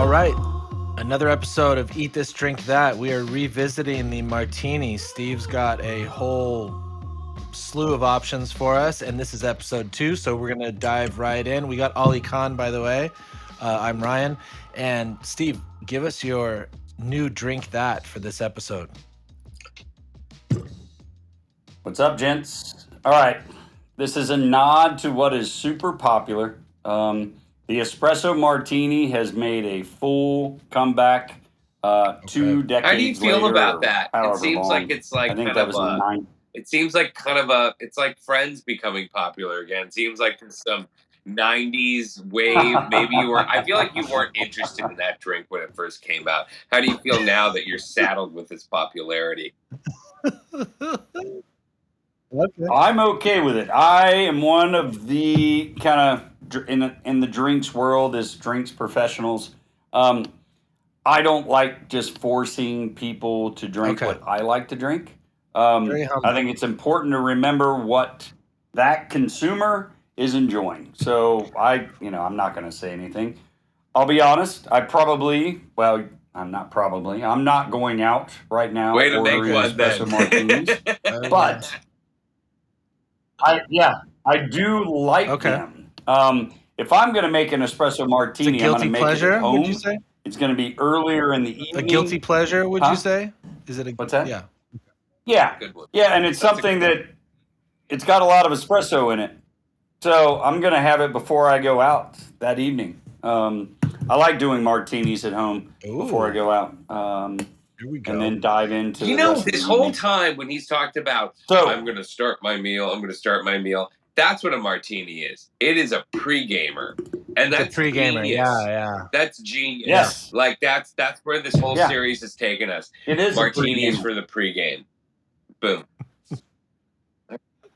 All right. Another episode of Eat This, Drink That. We are revisiting the martini. Steve's got a whole slew of options for us, and this is episode 2, so we're going to dive right in. We got Ali Khan, by the way. I'm Ryan. And Steve, give us your new drink that for this episode. What's up, gents? All right. This is a nod to what is super popular. The Espresso Martini has made a full comeback 2 decades How do you feel later, about that? however It seems long. like it's like I think kind that of was in nine. It seems like kind of a. It's like Friends becoming popular again. It seems like there's some '90s wave. Maybe you were. I feel like you weren't interested in that drink when it first came out. How do you feel now that you're saddled with its popularity? Okay. I'm okay with it. I am one of the kind of in the drinks world as drinks professionals. I don't like just forcing people to drink Okay. what I like to drink. Very humble. I think it's important to remember what that consumer is enjoying. So I'm not going to say anything. I'll be honest. I'm not going out right now. Way to make ordering one espresso then. martinis. But I do like them. If I'm going to make an espresso martini, I'm going to make pleasure, it at home. would you say? It's going to be earlier in the evening. A guilty pleasure, would Huh? you say? Is it a What's that? Yeah. Yeah, Good one. yeah, and it's That's a something good that it's got a lot of espresso in it. So I'm going to have it before I go out that evening. I like doing martinis at home before I go out. Here we go. And then dive into You the know, rest of this the whole evening. time when he's talked about, So- I'm going to start my meal, that's what a martini is. It is a pre-gamer. And It's a that's pre-gamer. genius. Yeah. That's genius. Yes. Like, that's where this whole Yeah. series has taken us. It is Martinis a for the pre-game. Boom.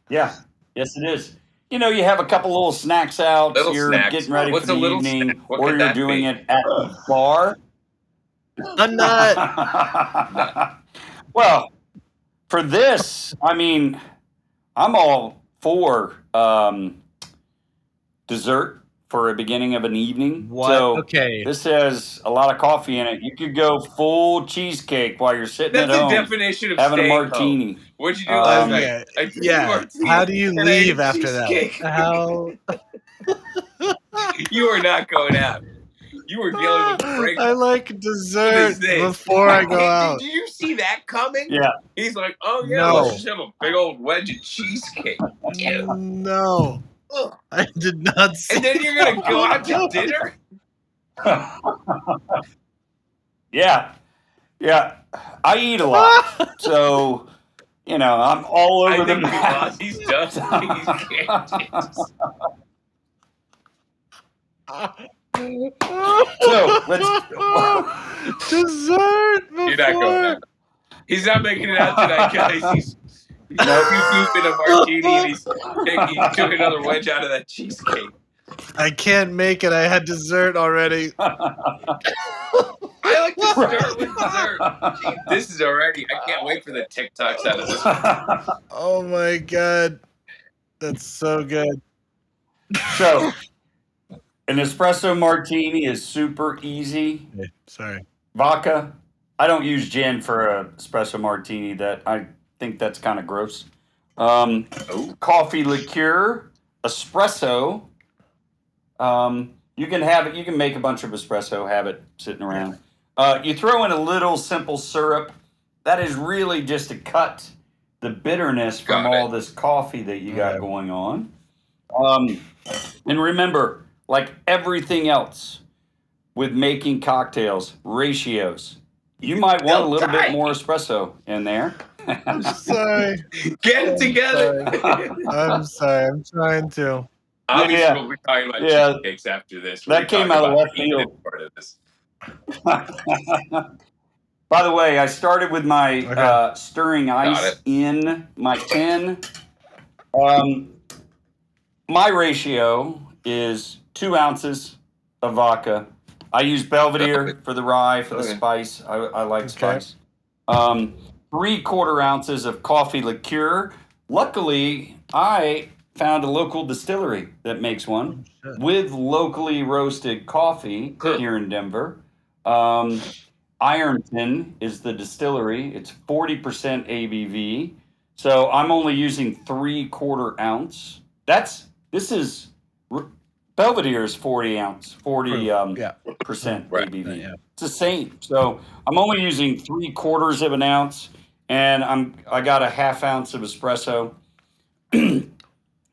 Yeah, yes, it is. You know, you have a couple little snacks out. Little you're snacks. getting ready What's for a the little evening, snack? What or could you're that doing be? it at the bar. A nut. Well, for this, I mean, I'm all for dessert for a beginning of an evening. What? So Okay. this has a lot of coffee in it. You could go full cheesecake while you're sitting That's at the home definition of having a staying home. martini. What'd you do last night? Okay. I drank a Yeah. martini How do you and I ate leave after that? cheesecake. How? You are not going out. You were dealing with Frank. I like dessert before I go out. Did you see that coming? Yeah. He's like, oh yeah, No. let's just have a big old wedge of cheesecake. No, Ugh. I did not see. And then you're gonna go out to dinner? Yeah. I eat a lot. So, I'm all over I the think map. because he's done. He can't. So, let's. Dessert before. You're not going out. He's not making it out tonight, guys. He's too deep in a martini and he took another wedge out of that cheesecake. I can't make it. I had dessert already. I like to start with dessert. Gee, this is already. I can't wait for the TikToks out of this. Oh my god, that's so good. So, an espresso martini is super easy. Okay, sorry. Vodka. I don't use gin for a espresso martini. That I think that's kind of gross. Coffee liqueur, espresso. You can have it. You can make a bunch of espresso. Have it sitting around. You throw in a little simple syrup. That is really just to cut the bitterness from Got it. all this coffee that you got Okay. going on. And remember, like everything else with making cocktails, ratios. You might want a little bit more espresso in there. I'm sorry. Get it together. I'm sorry. I'm trying to. Obviously, Yeah. we'll be talking about Yeah. cheesecakes after this. That We'll came talk out of about left the eating field. part of this. By the way, I started with my Okay. stirring Got ice it. in my tin. My ratio is 2 ounces of vodka. I use Belvedere for the rye, for the Okay. spice. I like Okay. spice. 3/4 ounces of coffee liqueur. Luckily, I found a local distillery that makes one with locally roasted coffee here in Denver. Ironton is the distillery. It's 40% ABV. So I'm only using 3/4 ounce. Belvedere is 40 percent Right. ABV. Yeah. It's the same. So I'm only using 3/4 of an ounce, and I got a 1/2 ounce of espresso.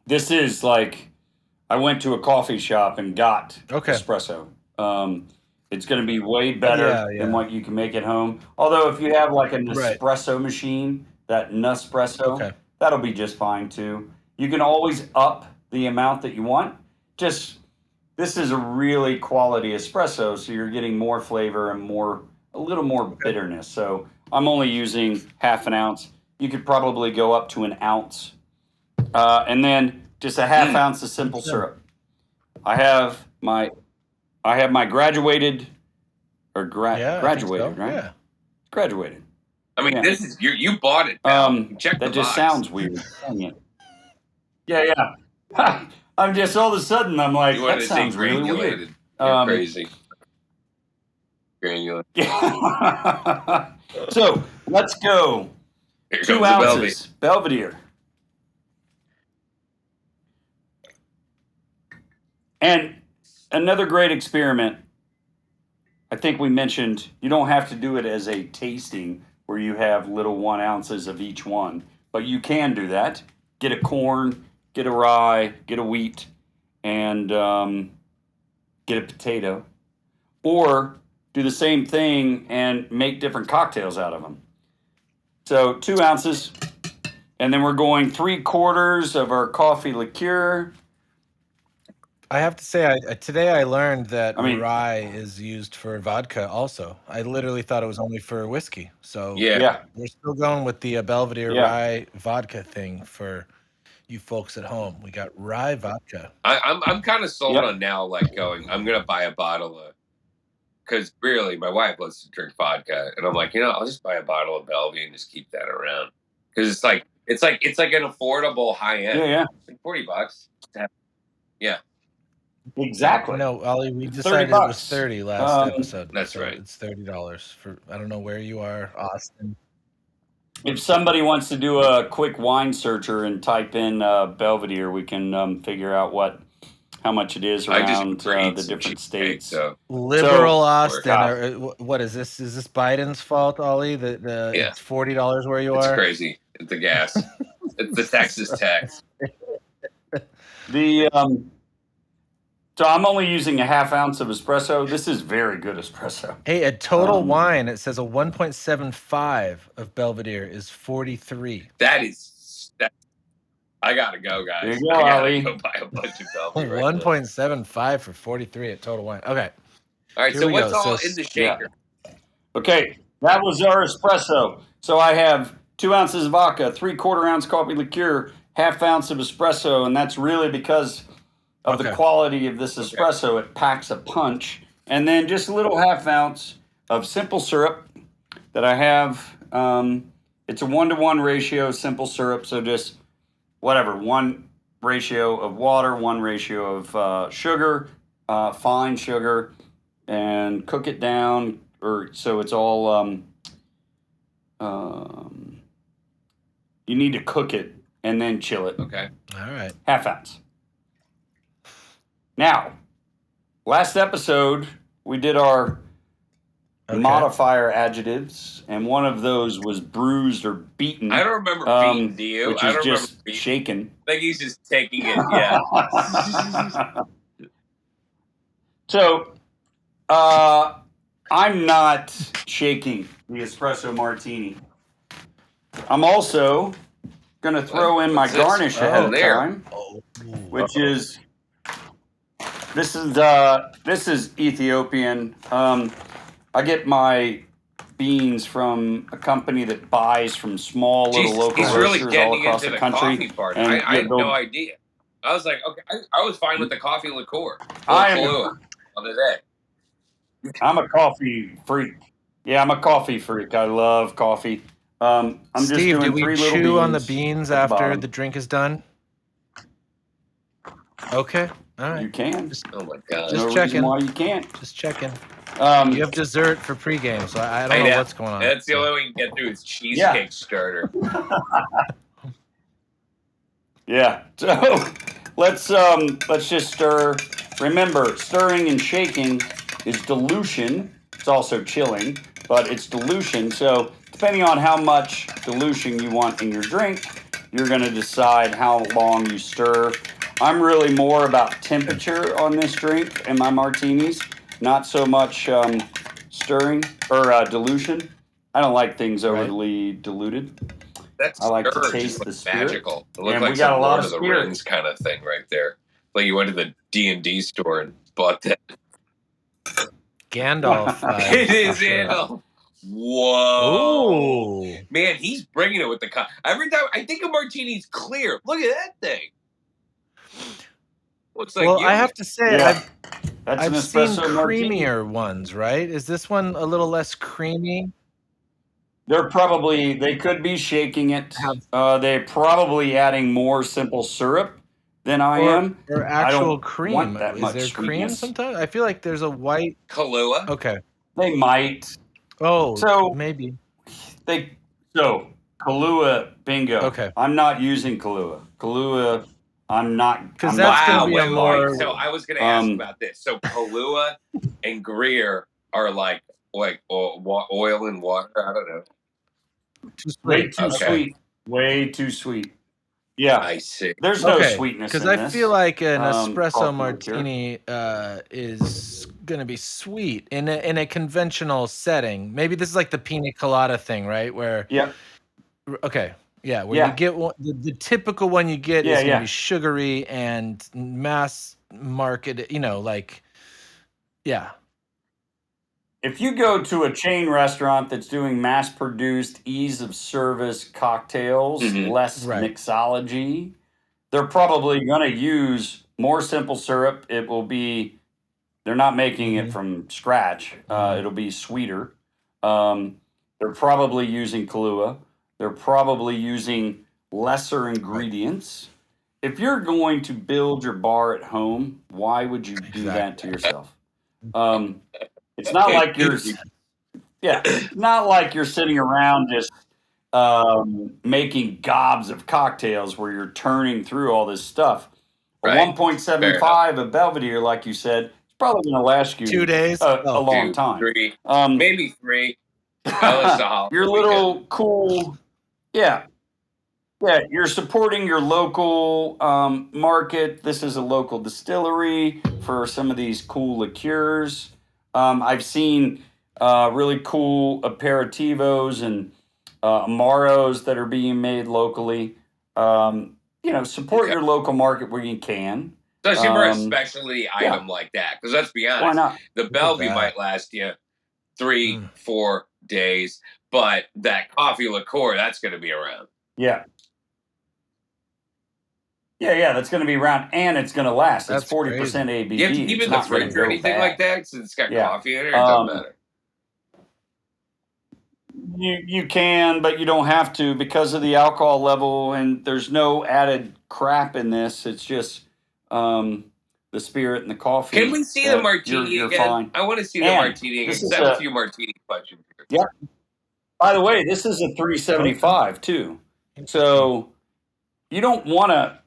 This is like I went to a coffee shop and got espresso. It's going to be way better than what you can make at home. Although if you have like an espresso machine, that Nespresso, that'll be just fine too. You can always up the amount that you want. This is a really quality espresso, so you're getting more flavor and a little more bitterness. So I'm only using 1/2 ounce. You could probably go up to an ounce. And then just a 1/2 ounce of simple syrup. I have my graduated graduated, right? Yeah. Graduated. I mean, this is you bought it. Check that the just box. sounds weird. Yeah. I'm just all of a sudden I'm like, that sounds really weird. You're crazy. Granulated. Yeah. So let's go. Here 2 comes the ounces Belvedere. And another great experiment. I think we mentioned you don't have to do it as a tasting where you have little 1 ounces of each one, but you can do that. Get a corn, get a rye, get a wheat, and get a potato. Or do the same thing and make different cocktails out of them. So 2 ounces, and then we're going 3/4 of our coffee liqueur. I have to say, today I learned that rye is used for vodka also. I literally thought it was only for whiskey. So we're still going with the Belvedere rye vodka thing for you folks at home. We got rye vodka. I'm kind of sold on now, like going, I'm going to buy a bottle of, because really my wife loves to drink vodka. And I'm like, I'll just buy a bottle of Belvedere and just keep that around. Because it's like an affordable high end. Yeah. Like $40. Yeah. Exactly. No, Ollie, we decided it was 30 last episode. That's right. It's $30 for, I don't know where you are, Austin. If somebody wants to do a quick wine searcher and type in Belvedere, we can figure out how much it is around the different states. Liberal Austin, what is this? Is this Biden's fault, Ollie? It's $40 where you are? It's crazy. It's the gas. It's the Texas tax. So I'm only using a 1/2 ounce of espresso. This is very good espresso. Hey, at Total Wine, it says a 1.75 of Belvedere is 43. I gotta go, guys. There you go, Ollie. Go buy a bunch of Belvedere. 1.75 for 43 at Total Wine. Okay. All right. So what's all in the shaker? Yeah. Okay, that was our espresso. So I have 2 ounces of vodka, 3/4 ounce coffee liqueur, 1/2 ounce of espresso, and that's really because of the quality of this espresso. It packs a punch. And then just a little 1/2 ounce of simple syrup that I have. It's a 1-to-1 ratio simple syrup. So just whatever, 1 ratio of water, 1 ratio of sugar, fine sugar, and cook it down so it's all, you need to cook it and then chill it. Okay. All right. 1/2 ounce. Now, last episode, we did our modifier adjectives, and one of those was bruised or beaten. I don't remember beaten, do you? Which is just shaken. I think he's just taking it, yeah. So, I'm not shaking the Espresso Martini. I'm also going to throw in my garnish ahead of time, which is... This is Ethiopian. I get my beans from a company that buys from small little local roasters all across the country. Coffee part. I had no idea. I was like, okay, I was fine with the coffee liqueur. I'm a coffee freak. Yeah, I'm a coffee freak. I love coffee. I'm Steve, just doing do we 3 little chew beans on the beans after the drink is done? Okay. All right. You can. Oh my god. No reason why you can't. Just checking. You have dessert for pregame, so I I don't know know. what's going on. That's the only way we can get through is cheesecake starter. Yeah. So let's just stir. Remember, stirring and shaking is dilution. It's also chilling, but it's dilution. So depending on how much dilution you want in your drink, you're going to decide how long you stir. I'm really more about temperature on this drink and my martinis, not so much stirring or dilution. I don't like things overly diluted. That I like to stir is taste just the like spirit. magical. It looked And like we got some a lot Lord of of the spirit. Rings kind of thing right there. Like you went to the D&D store and bought that. Gandalf vibes. It is for sure. Gandalf. Whoa. Ooh. Man, he's bringing it with the every time I think a martini's clear. Look at that thing. Looks like Well, you. I have to say, Yeah. That's I've an seen espresso martini. creamier ones, right? Is this one a little less creamy? They could be shaking it. They're probably adding more simple syrup than I am. Or I actual don't cream. want that Is much there cream sweetness. sometimes? I feel like there's a white Kahlua. Okay. They might. Oh, So maybe. Kahlua, bingo. Okay. I'm not using Kahlua. Kahlua, I'm not. Because I'm that's not going to Wow, be wait, a wait, more. wait. So I was going to ask about this. So Kahlua and Greer are like oil and water. I don't know. Too sweet. Way too Okay. sweet. Way too sweet. Yeah. I see. There's no sweetness in Because this. I feel like an espresso coffee martini is going to be sweet in a conventional setting. Maybe this is like the pina colada thing, right? Where Yep. Okay. Yeah, where you get one, the typical one you get is going to be sugary and mass market, yeah. If you go to a chain restaurant that's doing mass produced ease of service cocktails, less mixology, they're probably going to use more simple syrup. It will be, they're not making it from scratch. It'll be sweeter. They're probably using Kahlua. They're probably using lesser ingredients. If you're going to build your bar at home, why would you do that to yourself? It's not like you're, not like you're sitting around just making gobs of cocktails where you're turning through all this stuff. A 1.75 of Belvedere, like you said, it's probably going to last you 2 days, a long time. 3, maybe 3. Your little cool, yeah, you're supporting your local market. This is a local distillery for some of these cool liqueurs. I've seen really cool aperitivos and amaros that are being made locally. Support your local market where you can. Especially for a specialty item like that. Because let's be honest, why not? The Bellevue might last you 3-4 days, but that coffee liqueur, that's going to be around. Yeah. That's going to be around, and it's going to last. It's 40% ABV. You have to keep it in the fridge or anything like that, since it's got coffee in it, or it doesn't matter? You can, but you don't have to because of the alcohol level, and there's no added crap in this. It's just the spirit and the coffee. Can we see the martini you're again? fine. I want to see the martini again. Send a few martini questions. Yeah. By the way, this is a 375 too. So you don't want a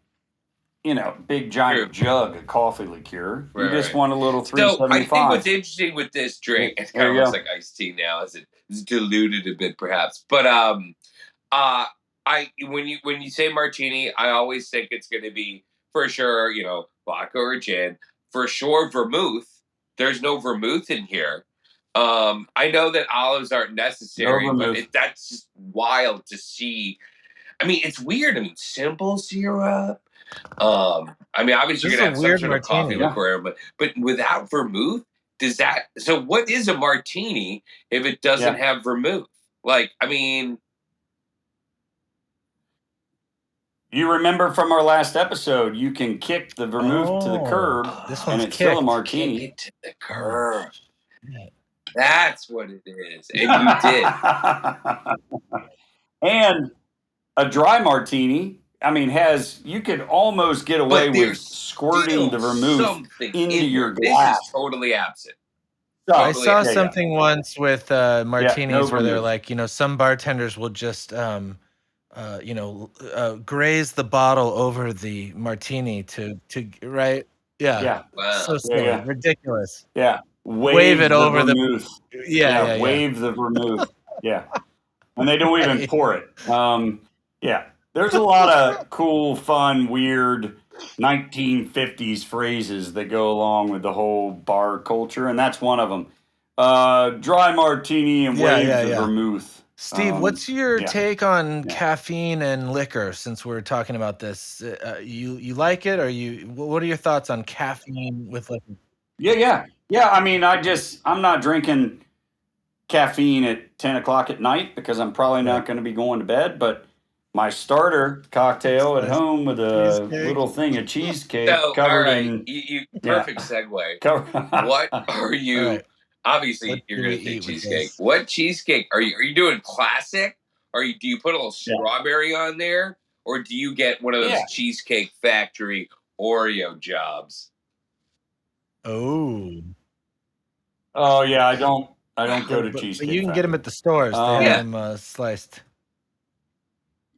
big giant jug of coffee liqueur. You just want a little 375. So I think what's interesting with this drink, it's kind of looks like iced tea now, as it's diluted a bit perhaps. But when you say martini, I always think it's going to be for sure, vodka or gin. For sure, vermouth. There's no vermouth in here. I know that olives aren't necessary, but that's just wild to see. I mean, it's weird. I mean, simple syrup. Obviously you're gonna have some sort of coffee liqueur, but without vermouth, so what is a martini if it doesn't have vermouth? You remember from our last episode, you can kick the vermouth to the curb, and it's still a martini. Kick it to the curb. That's what it is, and you did. And a dry martini, you could almost get away with squirting the vermouth into your glass. This is totally absent. I Totally. saw Yeah, yeah. something once with martinis where they're vermouth. like, some bartenders will just graze the bottle over the martini to right. Yeah. Yeah, Wow. So yeah, silly, yeah, ridiculous. yeah. Wave it The over the vermouth. yeah, Yeah, yeah, yeah. wave the vermouth. Yeah, and they don't even Right. pour it. Yeah, there's a lot of cool, fun, weird 1950s phrases that go along with the whole bar culture, and that's one of them. Dry martini and Yeah, wave yeah, the yeah. vermouth. Steve, what's your Yeah, take on yeah. caffeine and liquor since we're talking about this? You like it, or what are your thoughts on caffeine with liquor? Yeah. I mean, I'm not drinking caffeine at 10 o'clock at night because I'm probably Right. not going to be going to bed. But my starter cocktail at Slice home with a cheesecake. little thing of cheesecake So, all covered right, in, you yeah, perfect segue. cover. What are All you? right. What Obviously, you're do we gonna say eat with cheesecake. this? What cheesecake are you? Are you doing classic? Do you put a little Yeah. strawberry on there, or do you get one of Yeah. those Cheesecake Factory Oreo jobs? Oh, Oh yeah, I don't go to but Cheesecake you can get them Factory. at the stores. They have Yeah. them sliced.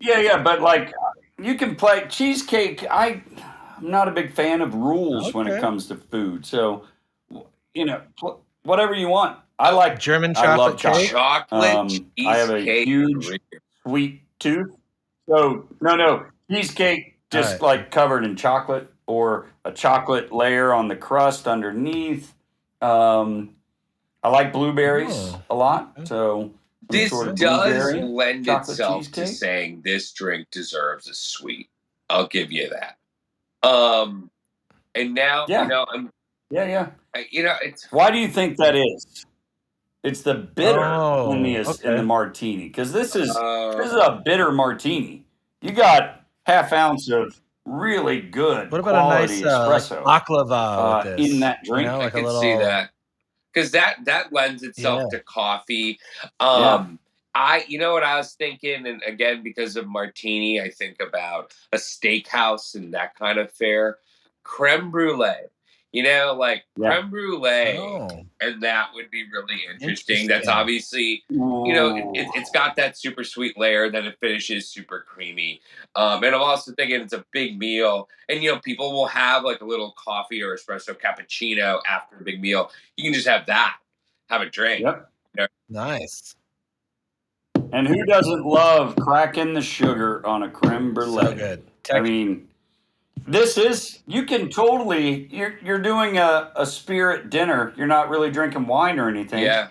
Yeah, but like you can play cheesecake. I'm not a big fan of rules when it Okay. comes to food. So, whatever you want. German I love chocolate cake. chocolate. Chocolate I have a cheesecake. huge sweet tooth. So no cheesecake All just right. like covered in chocolate or a chocolate layer on the crust underneath. Um, I like blueberries Oh, a lot. okay. So some This sort of does blueberry lend chocolate itself to cheesecake. saying this drink deserves a sweet. I'll give you that. Um, and now Yeah, yeah. it's Why do you think that is? It's the bitter Oh, in the okay. martini because uh, this is a bitter martini. You got half ounce of really good What about a nice quality like espresso baklava with in this? that drink. I Like a can see little that because that lends itself yeah. to coffee. Yeah, You know what I was thinking, and again because of martini, I think about a steakhouse and that kind of fare, creme brulee. Like yeah. creme brulee, Oh, and that would be really interesting. That's interesting. obviously, Ooh. it's got that super sweet layer, then it finishes super creamy. And I'm also thinking it's a big meal, and people will have like a little coffee or espresso cappuccino after a big meal. You can just have that, have a drink. Yep. Nice. And who doesn't love cracking the sugar on a creme So brulee? good. I mean, you can totally you're doing a spirit dinner. You're not really drinking wine or anything. Yeah,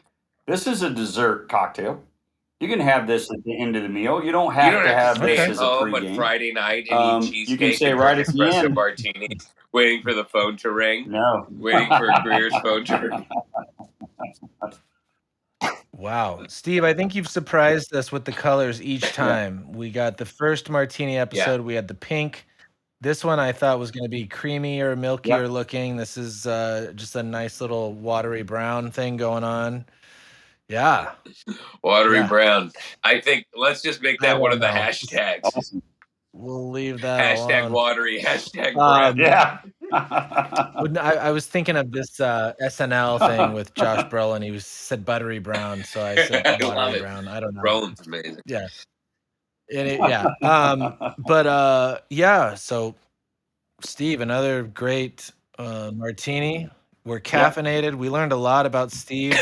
This is a dessert cocktail. You can have this at the end of the meal. You don't you have don't to have to have stay this Okay. at as a home on pregame. Friday night and eat You can cheesecake say and right drink at the espresso end, martinis, waiting for the phone to ring, no. waiting for Greer's phone to ring. Wow. Steve, I think you've surprised us with the colors each Yeah, time. We got the first martini Yeah. episode, we had the pink. This one I thought was going to be creamier, yep. milkier looking. This is just a nice little watery brown thing going on. Yeah. Watery Yeah. brown. I think let's just make I that one don't of the know. hashtags. Awesome. We'll leave that Hashtag alone. watery, hashtag brown. Yeah. I was thinking of this SNL thing with Josh Brolin. Said buttery brown, so I said I watery love it. brown. I don't know. Brown's amazing. Yeah. Yeah. But yeah, so Steve, another great martini. We're Yep. caffeinated. We learned a lot about Steve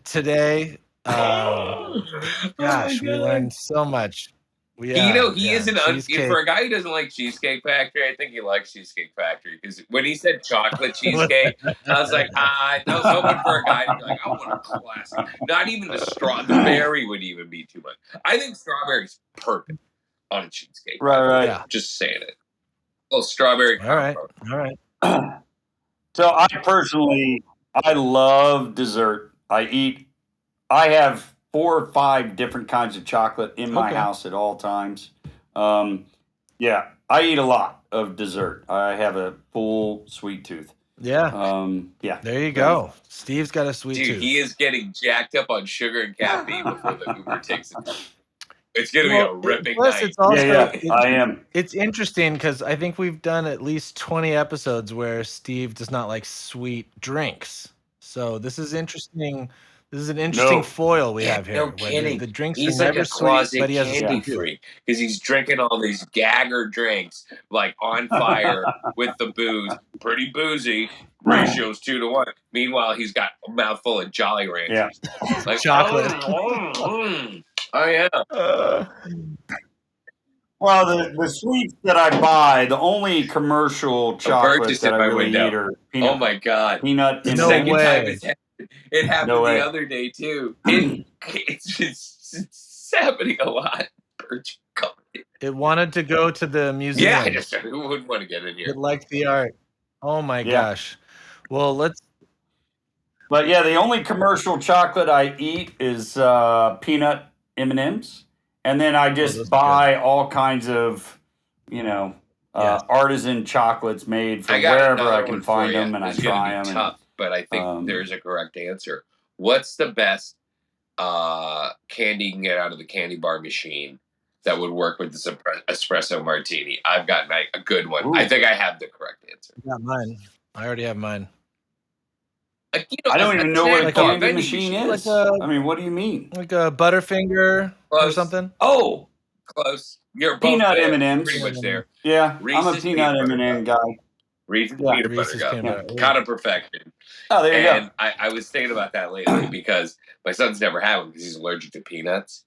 today. Oh my Gosh, we god. learned so much. He Yeah, is for cheesecake. a guy who doesn't like Cheesecake Factory. I think he likes Cheesecake Factory because when he said chocolate What- cheesecake, I was like, I was hoping for a guy to be like, I want a classic. Not even the berry would even be too much. I think strawberry's perfect on a cheesecake. Right. Yeah. Just saying it. Well, strawberry All right. combo. All right. So I love dessert. I have 4 or 5 different kinds of chocolate in my Okay. house at all times. Yeah, I eat a lot of dessert. I have a full sweet tooth. Yeah. Yeah. There you go. Steve's got a sweet Dude, tooth. he is getting jacked up on sugar and caffeine before the Uber takes him. It's gonna be a ripping plus night. it's also I am. it's interesting because I think we've done at least 20 episodes where Steve does not like sweet drinks. So this is interesting. This is an interesting No. foil we Yeah, have here. no where kidding. The drinks He's are like never a sweet, closet but he has a candy sweet tooth. freak because he's drinking all these Gagger drinks, like on fire with the booze, pretty boozy. Ratios 2-1. Meanwhile, he's got a mouthful of Jolly Ranchers. Yeah. Like Chocolate. Oh yeah. Well, the sweets that I buy, the only commercial chocolate purchased that at I my really window. eat are peanut. Oh my god. Peanut. The No second way. time it happened No way. the other day too. It's happening a lot. It wanted to go to the museum. Yeah, who wouldn't want to get in here? It liked the art. Oh my Yeah. gosh. Well, let's. But yeah, the only commercial chocolate I eat is peanut M&Ms, and then I those just are buy all kinds of, artisan chocolates made from I got wherever I another can one for find you. them, and I This is gonna try be them. tough, but I think um, there's a correct answer. What's the best candy you can get out of the candy bar machine that would work with this espresso martini? I've got a good one. Ooh. I think I have the correct answer. I got mine. I already have mine. I don't even know what a like candy vending machine is. Like I mean, what do you mean? Like a Butterfinger or Close. something. Oh, Close. You're both peanut there. M&Ms. Pretty much there. Yeah, I'm a Reese's peanut peanut butter M&M cup. guy. Reese's Yeah. peanut Reese's butter peanut cup. butter. Kind of perfection. Oh, there you And go. I was thinking about that lately because my son's never had one because he's allergic to peanuts.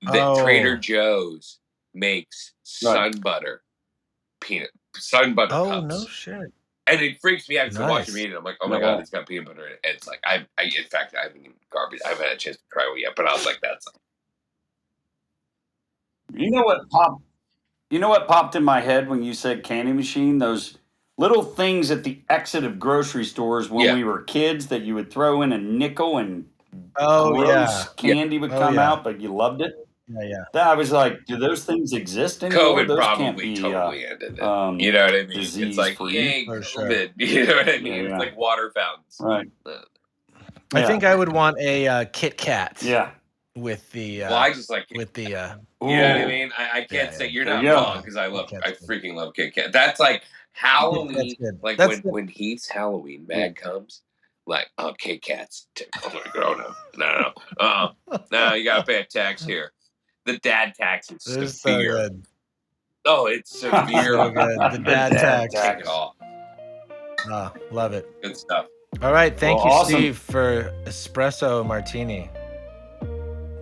Trader Joe's makes sun butter Oh, cups. no shit. And it freaks me out because I watch him Nice. eat it. I'm like, oh my god, it's got peanut butter in it. And it's like, in fact, I haven't even garbage. I haven't had a chance to try one yet, but I was like, that's. You know what popped in my head when you said candy machine? Those little things at the exit of grocery stores when we were kids that you would throw in a nickel and gross candy would come out, but you loved it. Yeah. I was like, do those things exist anymore? COVID those probably can't be, totally ended it. You know what I mean? It's like, yay, For COVID. sure. You know what I mean? Yeah. It's like water fountains. Right. I think I would want a Kit Kat. Yeah. With the well, I just like with the you know what I mean? I can't say you're not wrong because I freaking love Kit Kat. That's like Halloween. Like when Heath's Halloween bag comes, like, oh, Kit Kat's grown up. No, you gotta pay a tax here. The dad tax is severe. So good. Oh, it's severe. So good. The dad tax. Take it all. Oh, love it. Good stuff. All right, thank you, awesome. Steve, for Espresso Martini.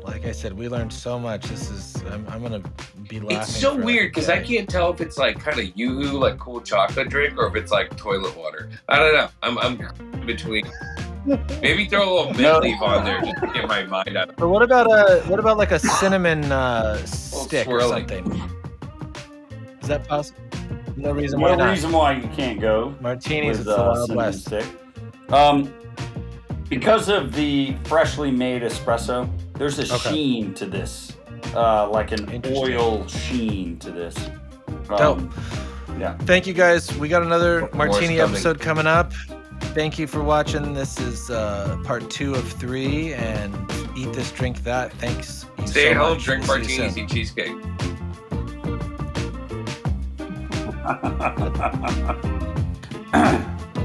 Like I said, we learned so much. This is I'm gonna be laughing. It's so weird because I can't tell if it's like kind of yoo-hoo, like cool chocolate drink, or if it's like toilet water. I don't know. I'm in between. Maybe throw a little mint leaf on there just to get my mind out. But what about like a cinnamon stick or something? Is that possible? No reason why not. No reason why you can't go. Martinis with at the Wild West. Stick. Because of the freshly made espresso, there's a sheen to this, like an oil sheen to this. Dope. Yeah. Thank you guys. We got another Martini coming. episode coming up. Thank you for watching. This is part 2 of 3, and eat this, drink that. Thanks. Stay at home, much. drink We'll see you martinis, eat cheesecake.